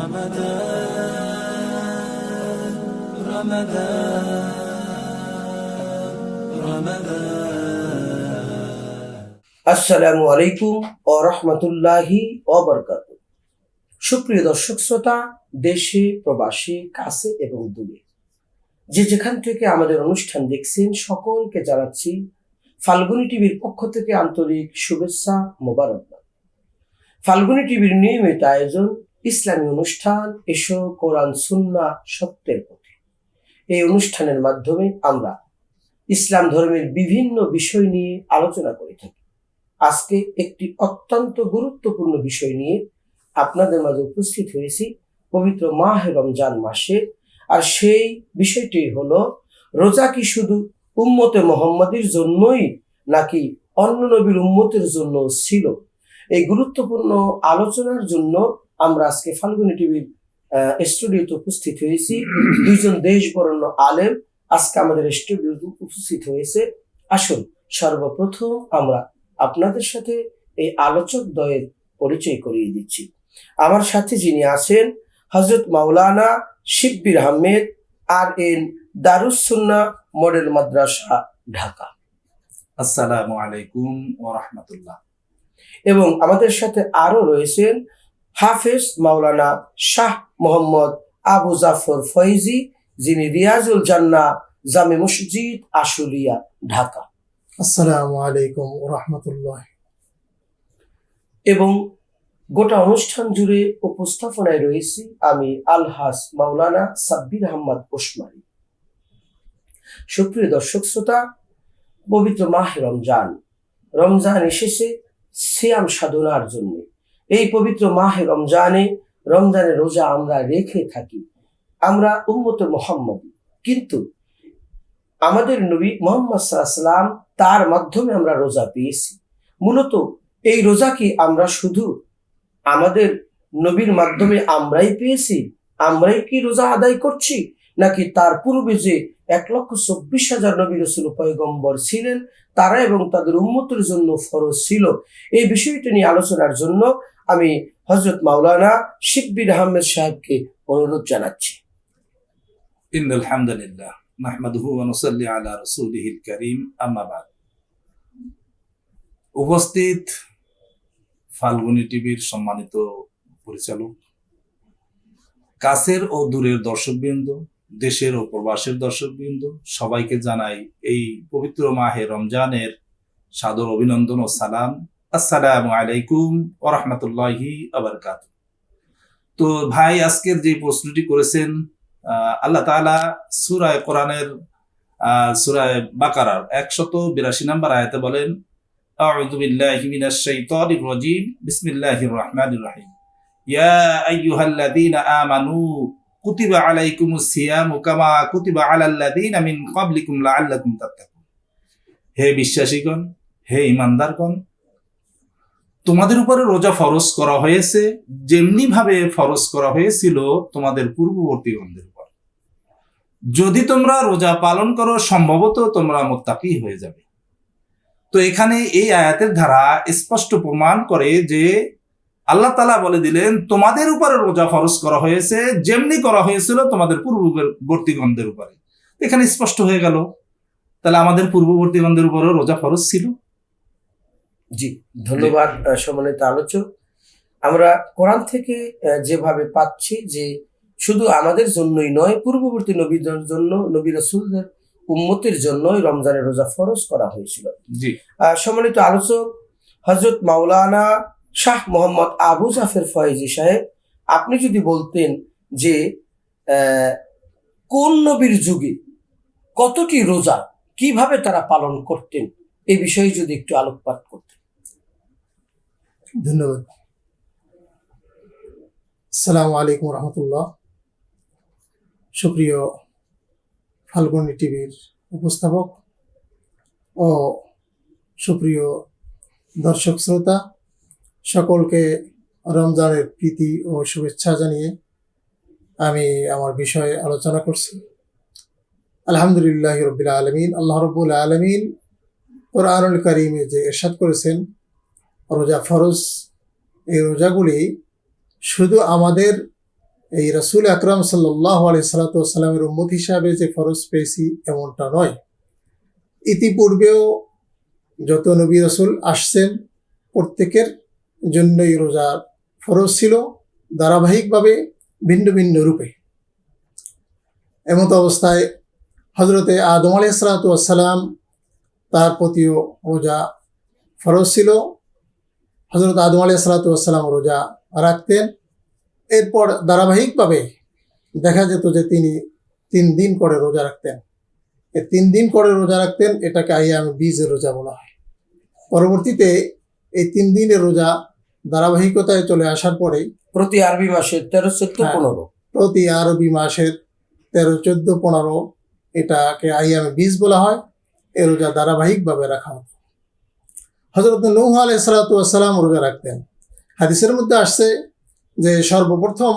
আসসালামু আলাইকুম ওয়া রাহমাতুল্লাহি ওয়া বারাকাতুহু। সুপ্রিয় দর্শক শ্রোতা, দেশে প্রবাসী, কাছে এবং দূরে যে যেখান থেকে আমাদের অনুষ্ঠান দেখছেন, সকলকে জানাচ্ছি ফাল্গুনী টিভির পক্ষ থেকে আন্তরিক শুভেচ্ছা, মোবারকবাদ। ফাল্গুনী টিভির নিয়মিত আয়োজন ইসলামী অনুষ্ঠান এসো কোরআন সুন্নাহ সত্যের পথে। এই অনুষ্ঠানের মাধ্যমে আমরা ইসলাম ধর্মের বিভিন্ন বিষয় নিয়ে আলোচনা করে থাকি। আজকে একটি অত্যন্ত গুরুত্বপূর্ণ বিষয় নিয়ে আপনাদের মাঝে উপস্থিত হয়েছি পবিত্র মাহে রমজান মাসে। আর সেই বিষয়টি হলো, রোজা কি শুধু উম্মতে মুহাম্মাদের জন্যই নাকি অন্য নবীর উম্মতের জন্য ছিল? এই গুরুত্বপূর্ণ আলোচনার জন্য আমরা আজকে ফাল্গুনী টিভির স্টুডিওতে উপস্থিত হয়েছি। দুইজন দেশ বরেণ্য আলেম আজকে আমাদের স্টুডিওতে উপস্থিত হয়েছে। আসুন সর্বপ্রথম আমরা আপনাদের সাথে এই আলোচক দ্বয়ের পরিচয় করিয়ে দিচ্ছি। আমার সাথে যিনি আছেন, হযরত মাওলানা শিব্বির আহমেদ, RN, দারুস সুন্নাহ মডেল মাদ্রাসা, ঢাকা। আসসালামু আলাইকুম ওয়া রাহমাতুল্লাহ। এবং আমাদের সাথে আরো রয়েছেন হাফেজ মাওলানা শাহ মোহাম্মদ আবু জাফর ফয়জি, যিনি রিয়াজুল জান্নাহ জামে মসজিদ, আশুলিয়া, ঢাকা। আসসালামু আলাইকুম ওয়া রাহমাতুল্লাহ। এবং গোটা অনুষ্ঠান জুড়ে উপস্থাপনায় রয়েছি আমি আলহাজ মাওলানা সাব্বির আহমদ ওসমানী। সুপ্রিয় দর্শক শ্রোতা, পবিত্র মাহে রমজান এসেছে সিয়াম সাধনার জন্য। এই পবিত্র মাহে রমজানের রোজা আমরা রেখে থাকি, আমরা উম্মতে মুহাম্মাদী। কিন্তু আমাদের নবী মুহাম্মদ সাল্লাল্লাহু আলাইহি ওয়াসাল্লাম, তার মাধ্যমে আমরা রোজা পেয়েছি। মূলত এই রোজা কি আমরা শুধু আমাদের নবীর মাধ্যমে আমরাই পেয়েছি, আমরাই কি রোজা আদায় করছি, নাকি তার পূর্বে যে 1,24,000 নবী রাসূল পয়গম্বর ছিলেন, তারা এবং তাদের উম্মতের জন্য ফরজ ছিল? এই বিষয়টি নিয়ে আলোচনার জন্য আমি হযরত মাওলানা শিব্বির আহমেদ সাহেবকে অনুরোধ জানাচ্ছি। ইন্নাল হামদুলিল্লাহ নাহমাদুহু ওয়া নুসাল্লি আলা রাসূলিহিল কারীম, আম্মা বাদ। উপস্থিত ফাল্গুনী টিভির সম্মানিত পরিচালক, কাছের ও দূরের দর্শকবৃন্দ, দেশের ও প্রবাসের দর্শকবৃন্দ, সবাইকে জানাই এই পবিত্র মাহে রমজানের সাদর অভিনন্দন ও সালাম। আসসালামু আলাইকুম ওয়া রাহমাতুল্লাহি ওয়া বারাকাতুহু। তো ভাই, আজকের যে প্রশ্নটি করেছেন, আল্লাহ তাআলা সূরা কোরআনের সূরা বাকারার 182 নম্বর আয়াতে বলেন, আউযু বিল্লাহি মিনাশ শাইতানির রাজীম, বিসমিল্লাহির রহমানির রহিম, ইয়া আইয়ুহাল্লাযীনা আমানু কুতিবা আলাইকুমুস সিয়ামু কামা কুতিবা আলাল্লাযীনা মিন ক্বাবলিকুম লাআল্লাকুম তাত্তাকুন। হে বিশ্বাসীগণ, হে ঈমানদারগণ, তোমাদের উপরে রোজা ফরজ করা হয়েছে যেমনি ভাবে ফরজ করা হয়েছিল তোমাদের পূর্ববর্তীগণদের উপর। যদি তোমরা রোজা পালন করো, সম্ভবত তোমরা মুত্তাকি হয়ে যাবে। তো এখানে এই আয়াতের ধারা স্পষ্ট প্রমাণ করে যে আল্লাহ তাআলা বলে দিলেন, তোমাদের উপরে রোজা ফরজ করা হয়েছে যেমনি করা হয়েছিল তোমাদের পূর্ববর্তীগণদের উপরে। এখানে স্পষ্ট হয়ে গেল, তাহলে আমাদের পূর্ববর্তীগণদের উপরে রোজা ফরজ ছিল। জি, ধন্যবাদ সম্মানিত আলোচক। আমরা কোরআন থেকে যেভাবে পাচ্ছি যে শুধু আমাদের জন্যই নয়, পূর্ববর্তী নবীদের জন্য, নবী রাসূলদের উম্মতের জন্যই রমজানের রোজা ফরজ করা হয়েছিল। জি, সম্মানিত আলোচক হযরত মাওলানা শাহ মোহাম্মদ আবু জাফর ফয়জি সাহেব, আপনি যদি বলতেন যে কোন নবীর যুগে কতটি রোজা কিভাবে তারা পালন করতেন, এই বিষয়ে যদি একটু আলোকপাত করতেন। ধন্যবাদ। আসসালামু আলাইকুম রহমতুল্লাহ। সুপ্রিয় ফাল্গুনী টিভির উপস্থাপক ও সুপ্রিয় দর্শক শ্রোতা, সকলকে রমজানের প্রীতি ও শুভেচ্ছা জানিয়ে আমি আমার বিষয়ে আলোচনা করছি। আলহামদুলিল্লাহি রাব্বিল আলামিন। আল্লাহ রাব্বুল আলামিন কোরআনুল কারীমে যে ইরশাদ করেছেন রোজা ফরজ, এই রোজাগুলি শুধু আমাদের এই রাসূল আকরাম সাল্লাল্লাহু আলাইহি সাল্লামের উম্মত হিসাবে যে ফরজ পেয়েছি এমনটা নয়। ইতিপূর্বেও যত নবী রাসূল আসছেন প্রত্যেকের জন্যই রোজা ফরজ ছিল, ধারাবাহিকভাবে ভিন্ন ভিন্ন রূপে। এমত অবস্থায় হজরতে আদম আলাইহিস সালাম তার প্রতিও রোজা ফরজ ছিল। হজরত আদম আলাইহিস সালাম রোজা রাখতেন। এরপর ধারাবাহিকভাবে দেখা যেত যে তিনি 3 দিন করে রোজা রাখতেন। এই 3 দিন করে রোজা রাখতেন, এটাকে আইয়ামে বীজের রোজা বলা হয়। পরবর্তীতে এই 3 দিনের রোজা ধারাবাহিকতায় চলে আসার পরে প্রতি আরবি মাসে 13, 14, হ্যাঁ। 15 প্রতি আরবি মাসের 13, 14, 15 এটাকে আইয়ামে বীজ বলা হয়। এ রোজা ধারাবাহিকভাবে রাখা হতো। হযরত নূহ আলাইহিস সালাম রোজা রাখতেন। হাদিসের মধ্যে আসছে যে সর্বপ্রথম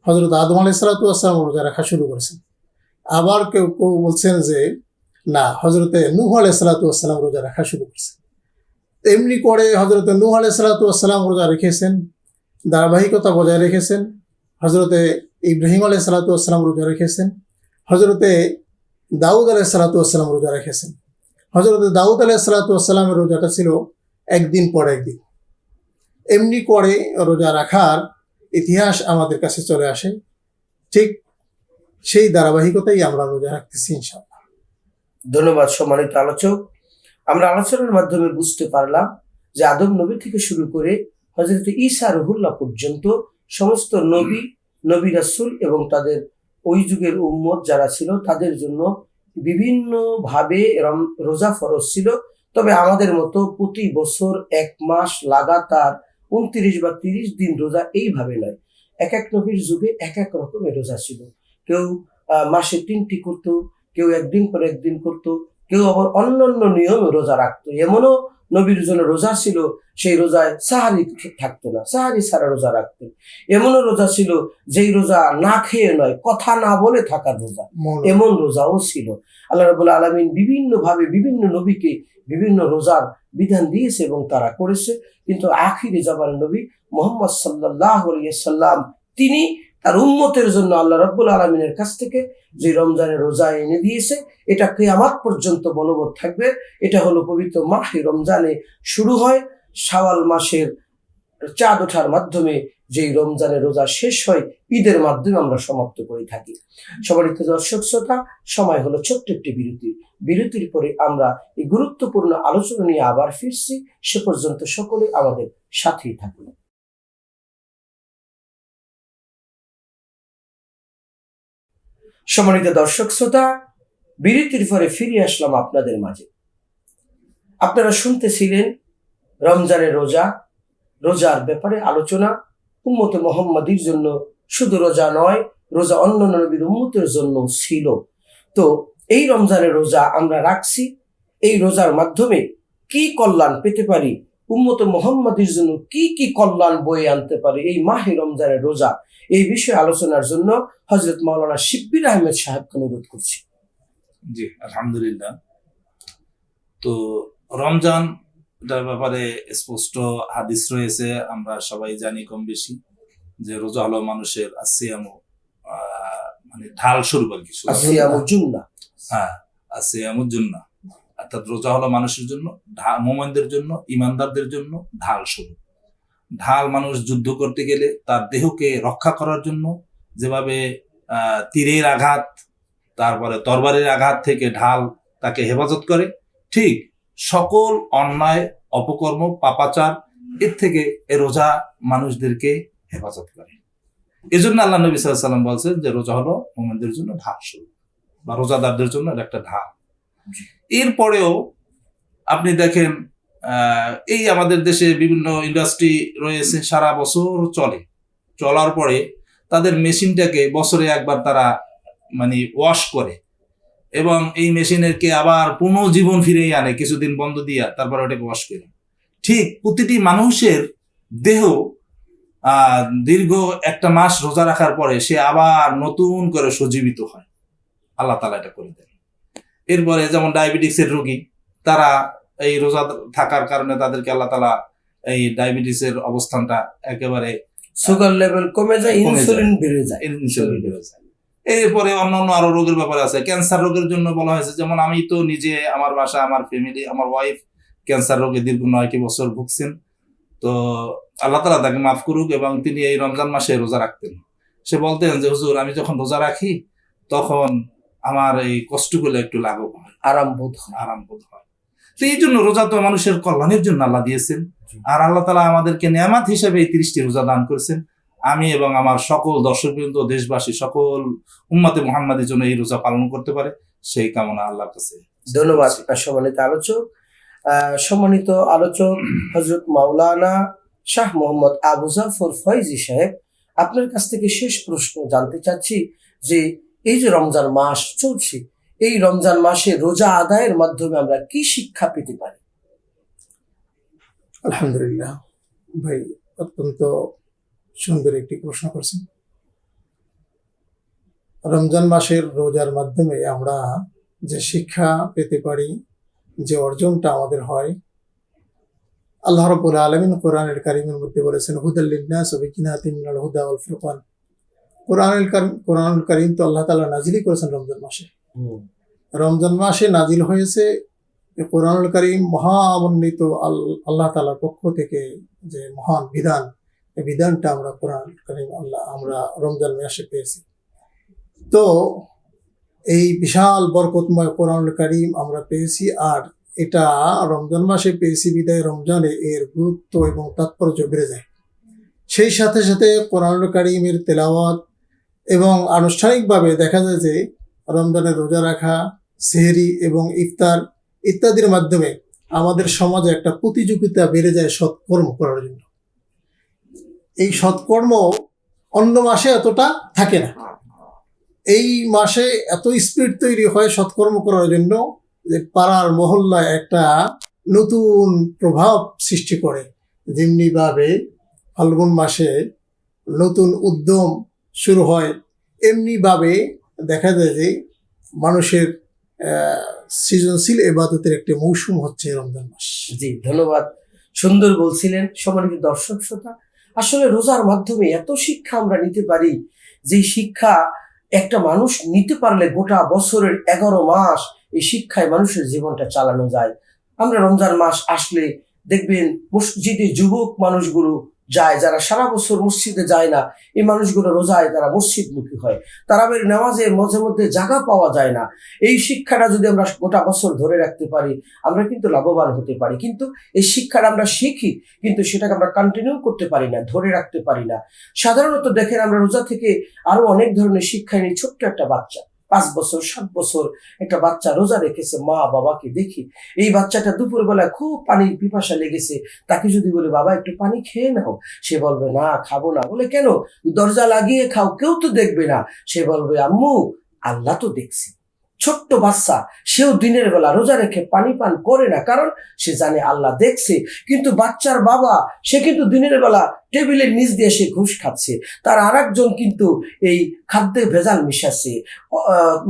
হযরত আদম আলাইহিস সালাম রোজা রাখা শুরু করেছেন। আবার কেউ কেউ বলছেন যে না, হযরতে নূহ আলাইহিস সালাম রোজা রাখা শুরু করেছেন। এমনি করে হযরতে নূহ আলাইহিস সালাম রোজা রেখেছেন, ধারাবাহিকতা বজায় রেখেছেন। হযরতে ইব্রাহিম আলাইহিস সালাম রোজা রেখেছেন। হযরতে দাউদ আলাইহিস সালাম রোজা রেখেছেন। হযরতে দাউদ আলাইহিস সালামের রোজাটা ছিল একদিন পর একদিন। এমনি করে রোজা রাখার ইতিহাস আমাদের কাছে চলে আসে। ঠিক সেই ধারাবাহিকতাই আমরা রোজা রাখতেছি ইনশাআল্লাহ। ধন্যবাদ সম্মানিত আলোচক। আমরা আলোচনার মাধ্যমে বুঝতে পারলাম যে আদম নবী থেকে শুরু করে হযরত ঈসা রুহুল্লাহ পর্যন্ত সমস্ত নবী রাসূল এবং তাদের ওই যুগের উম্মত যারা ছিল তাদের জন্য বিভিন্ন ভাবে রোজা ফরজ ছিল। তবে আমাদের মতো প্রতি বছর 1 মাস লাগাতার 29 বা 30 দিন রোজা এইভাবে নয়। এক এক নবীর যুগে এক এক রকমের রোজা ছিল। কেউ মাসে 3টি করত, কেউ একদিন পর একদিন করত, কেউ আবার অন্যান্য নিয়মে রোজা রাখতো। এমনও নবীর জন্য রোজা ছিল সেই রোজায় সাহারি থাকতো না, সাহারি ছাড়া রোজা রাখতেন। এমনও রোজা ছিল যেই রোজা না খেয়ে নয়, কথা না বলে থাকার রোজা, এমন রোজাও ছিল। আল্লাহ রাব্বুল আলামিন বিভিন্ন ভাবে বিভিন্ন নবীকে বিভিন্ন রোজার বিধান দিয়েছে এবং তারা করেছে। কিন্তু আখিরে জামানের নবী মুহাম্মদ সাল্লাল্লাহু আলাইহি ওয়াসাল্লাম তিনি তার উম্মতের জন্য আল্লাহ রাব্বুল আলামিনের কাছ থেকে যে রমজানের রোজা এনে দিয়েছে এটা কিয়ামত পর্যন্ত বলবৎ থাকবে। এটা হলো পবিত্র মাহে রমজানে শুরু হয়, শাওয়াল মাসের চাঁদ ওঠার মাধ্যমে যেই রমজানের রোজা শেষ হয়, ঈদের মাধ্যমে আমরা সমাপ্ত করে থাকি। সম্মানিত দর্শক শ্রোতা, সময় হলো ছোট্ট একটি বিরতির পরে আমরা এই গুরুত্বপূর্ণ আলোচনা নিয়ে আবার ফিরছি। সে পর্যন্ত সকলে আমাদের সাথেই থাকুন। সম্মানিত দর্শক শ্রোতা, বিরতির পরে ফিরে আসলাম আপনাদের মাঝে। আপনারা শুনতেছিলেন রমজানের রোজার ব্যাপারে আলোচনা। উম্মতে মুহাম্মাদীর জন্য শুধু রোজা নয়, রোজা অন্যান্য নবীর উম্মতের জন্য ছিল। তো এই রমজানের রোজা আমরা রাখছি, এই রোজার মাধ্যমে কি কল্যাণ পেতে পারি, উম্মতে মুহাম্মাদীর জন্য কি কি কল্যাণ বয়ে আনতে পারে এই মাহে রমজানের রোজা, এই বিষয়ে আলোচনার জন্য হযরত মাওলানা শিব্বির আহমেদ সাহেবকে অনুরোধ করছি। জি, আলহামদুলিল্লাহ। তো রমজান এটার ব্যাপারে স্পষ্ট হাদিস রয়েছে, আমরা সবাই জানি কম বেশি, যে রোজা হলো মানুষের আসিয়ামু, মানে ঢাল স্বরূপ আর কি। আসিয়ামুল জুন্নাহ। হ্যাঁ, আসিয়ামুল জুন্নাহ, অর্থাৎ রোজা হলো মানুষের জন্য, মুমিনদের জন্য, ইমানদারদের জন্য ঢাল স্বরূপ। ঢাল মানুষ যুদ্ধ করতে গেলে তার দেহকে রক্ষা করার জন্য যেভাবে তীরের আঘাত, তারপরে তরবারির আঘাত থেকে ঢাল তাকে হেফাজত করে, ঠিক সকল অন্যায়, অপকর্ম, পাপাচার এর থেকে এ রোজা মানুষদেরকে হেফাজত করে। এজন্য আল্লাহ নবী সাল্লাল্লাহু আলাইহি ওয়াসাল্লাম বলছেন যে রোজা হলো মুমিনদের জন্য ঢাল স্বরূপ, বা রোজাদারদের জন্য এটা একটা ঢাল। এরপরেও আপনি দেখেন এই আমাদের দেশে বিভিন্ন ইন্ডাস্ট্রি রয়েছে, সারা বছর চলার পরে তাদের মেশিনটাকে বছরে একবার তারা মানে ওয়াশ করে এবং এই মেশিনেরকে আবার পুনর্জীবন ফিরিয়ে আনে, কিছুদিন বন্ধ দিয়া তারপর ওটাকে ওয়াশ করে। ঠিক প্রতিটি মানুষের দেহ দীর্ঘ 1 মাস রোজা রাখার পরে সে আবার নতুন করে সজীবিত হয়, আল্লাহ তাআলা এটা করে দেন। এরপরে যেমন ডায়াবেটিক্সের রোগী, তারা এই রোজা থাকার কারণে তাদেরকে আল্লাহ তাআলা এই ডায়াবেটিসের অবস্থানটা একেবারে সুগার লেভেল কমে যায়, কমে যায়। ইনসুলিন বেড়ে যায়। ইনসুলিন বেড়ে যায়। এরপরে অন্যান্য আরো রোগের ব্যাপার আছে। ক্যান্সার রোগের জন্য বলা হয়েছে, যেমন আমি তো নিজে, আমার বাসা, আমার ফ্যামিলি, আমার ওয়াইফ ক্যান্সার রোগে দীর্ঘ 9টি বছর ভুগছেন। তো আল্লাহ তাআলা তাকে মাফ করুক, এবং তিনি এই রমজান মাসে রোজা রাখতেন। সে বলতেন যে, হুজুর, আমি যখন রোজা রাখি তখন আমার এই কষ্টগুলো একটু লাঘব হয়, আরাম বোধ হয়। আরাম বোধ হয়। তো এই জন্য রোজা তো মানুষের কল্যাণের জন্য আল্লাহ দিয়েছেন, আর আল্লাহ তাআলা আমাদেরকে নেয়ামত হিসেবে এই 30টি রোজা দান করেছেন। আমি এবং আমার সকল দর্শকবৃন্দ, দেশবাসী, সকল উম্মতে মুহাম্মাদের জন্য এই রোজা পালন করতে পারে, সেই কামনা আল্লাহর কাছে। ধন্যবাদ সম্মানিত আলোচক। সম্মানিত আলোচক হযরত মাওলানা শাহ মোহাম্মদ আবু জাফর ফয়জী সাহেব, আপনার কাছ থেকে শেষ প্রশ্ন জানতে চাচ্ছি যে এই যে রমজান মাস চলছে, এই রমজান মাসে রোজা আদায়ের মাধ্যমে আমরা কি শিক্ষা পেতে পারি? আলহামদুলিল্লাহ ভাই, অত্যন্ত সুন্দর একটি প্রশ্ন করছেন। রমজান মাসের রোজার মাধ্যমে আমরা যে শিক্ষা পেতে পারি, যে অর্জনটা আমাদের হয়, আল্লাহ রাব্বুল আলামিন কোরআনুল কারীমের মধ্যে বলেছেন, হুদাল লিন-নাস ওয়া বাইয়িনাতিন মিনাল হুদা ওয়াল ফুরকান। কোরআনুল কারীম তো আল্লাহ তাআলা নাজিলই করেছেন রমজান মাসে। রমজান মাসে নাজিল হয়েছে এই কোরআনুল কারীম, মহামণ্ডিত আল্লাহ তাআলার পক্ষ থেকে যে মহান বিধান, এই বিধানটা আমরা কোরআনুল কারীম আমরা রমজান মাসে পেয়েছি। তো এই বিশাল বরকতময় কোরআনুল কারীম আমরা পেয়েছি, আর এটা রমজান মাসে পেয়েছি বিদায় রমজানে এর গুরুত্ব এবং তাৎপর্য বেড়ে যায়। সেই সাথে সাথে কোরআনুল কারীমের তেলাওয়াত এবং আনুষ্ঠানিকভাবে দেখা যায় যে রমজানের রোজা রাখা, সেহরি এবং ইফতার ইত্যাদির মাধ্যমে আমাদের সমাজে একটা প্রতিযোগিতা বেড়ে যায় সৎকর্ম করার জন্য। এই সৎকর্ম অন্য মাসে এতটা থাকে না। এই মাসে এত স্পিরিট তৈরি হয় সৎকর্ম করার জন্য যে পাড়ার মহল্লায় একটা নতুন প্রভাব সৃষ্টি করে। যেমনিভাবে ফাল্গুন মাসে নতুন উদ্যম শুরু হয়, এমনিভাবে দেখা যায় যে মানুষের সৃজনশীল ইবাদতের একটি মৌসুম হচ্ছে রমজান মাস। জি, ধন্যবাদ। সুন্দর বলছিলেন সম্মানিত দর্শক শ্রোতা। আসলে রোজার মাধ্যমে এত শিক্ষা আমরা নিতে পারি, যে শিক্ষা একটা মানুষ নিতে পারলে গোটা বছরের 11 মাস এই শিক্ষায় মানুষের জীবনটা চালানো যায়। আমরা রমজান মাস আসলে দেখবেন মসজিদে যুবক মানুষগুলো যায়, যারা সারা বছর মসজিদে যায় না, এই মানুষগুলো রোজায় তারা মসজিদমুখী হয়। তারাবির নামাজে মাঝে মধ্যে জায়গা পাওয়া যায় না। এই শিক্ষাটা যদি আমরা গোটা বছর ধরে রাখতে পারি, আমরা কিন্তু লাভবান হতে পারি। কিন্তু এই শিক্ষাটা আমরা শিখি, কিন্তু সেটাকে আমরা কন্টিনিউ করতে পারি না, ধরে রাখতে পারি না। সাধারণত দেখেন, আমরা রোজা থেকে আরো অনেক ধরনের শিক্ষা নিই। ছোট্ট একটা বাচ্চা, 5 বছর 7 বছর একটা বাচ্চা রোজা রেখেছে, মা বাবাকে দেখি এই বাচ্চাটা দুপুরবেলায় খুব পানির পিপাসা লেগেছে, তাকে যদি বলে বাবা একটু পানি খেয়ে নাও, সে বলবে না, খাবো না। বলে কেন? দরজা লাগিয়ে খাও, কেউ তো দেখবে না। সে বলবে আম্মু, আল্লাহ তো দেখছে। ছোট্ট বাচ্চা, সেও দিনের বেলা রোজা রেখে পানি পান করে না, কারণ সে জানে আল্লাহ দেখছে। কিন্তু বাচ্চার বাবা, সে কিন্তু দিনের বেলা টেবিলের নিচ দিয়ে সে ঘুষ খাচ্ছে, তার আরেকজন কিন্তু এই খাদ্যে ভেজাল মিশাচ্ছে,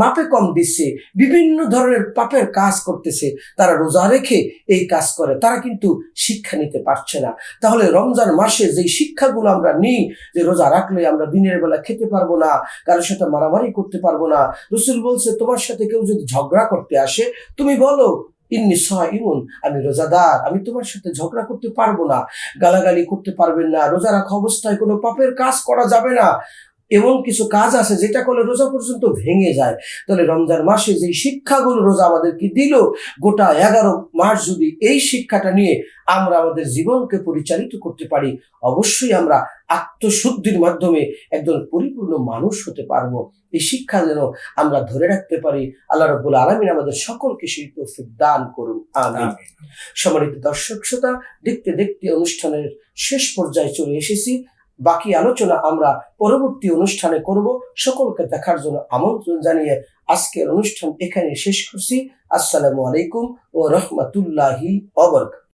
মাপে কম দিচ্ছে, বিভিন্ন ধরনের পাপের কাজ করতেছে। তারা রোজা রেখে এই কাজ করে, তারা কিন্তু শিক্ষা নিতে পারছে না। তাহলে রমজান মাসে যে শিক্ষাগুলো আমরা নিই, যে রোজা রাখলে আমরা দিনের বেলা খেতে পারবো না, কারোর সাথে মারামারি করতে পারবো না। রাসূল বলছে, তোমার সাথে কেউ যদি ঝগড়া করতে আসে, তুমি বলো ইন্নী সাইমুন, আমি রোজাদার, আমি তোমার সাথে ঝগড়া করতে পারবো না। গালাগালি করতে পারবেন না। রোজা রাখা অবস্থায় কোনো পাপের কাজ করা যাবে না। এমন কিছু কাজ আছে যেটা করলে রোজা পর্যন্ত ভেঙে যায়। তাহলে রমজান মাসে যে শিক্ষাগুলো রোজা আমাদেরকে দিল, গোটা 11 মাস যদি এই শিক্ষাটা নিয়ে আমরা আমাদের জীবনকে পরিচালিত করতে পারি, অবশ্যই আমরা আত্মশুদ্ধির মাধ্যমে একজন পরিপূর্ণ মানুষ হতে পারবো। এই শিক্ষা যেন আমরা ধরে রাখতে পারি। আল্লাহ রাব্বুল আলামিন আমাদের সকলকে সেই তৌফিক দান করুন, আমিন। সম্মানিত দর্শক শ্রোতা, দেখতে দেখতে অনুষ্ঠানের শেষ পর্যায়ে চলে এসেছি। বাকি আলোচনা আমরা পরবর্তী অনুষ্ঠানে করব। সকলকে দেখার জন্য আমন্ত্রণ জানিয়ে আজকের অনুষ্ঠান এখানে শেষ করছি। আসসালামু আলাইকুম ওয়া রাহমাতুল্লাহি ওয়া বারাকাতুহু।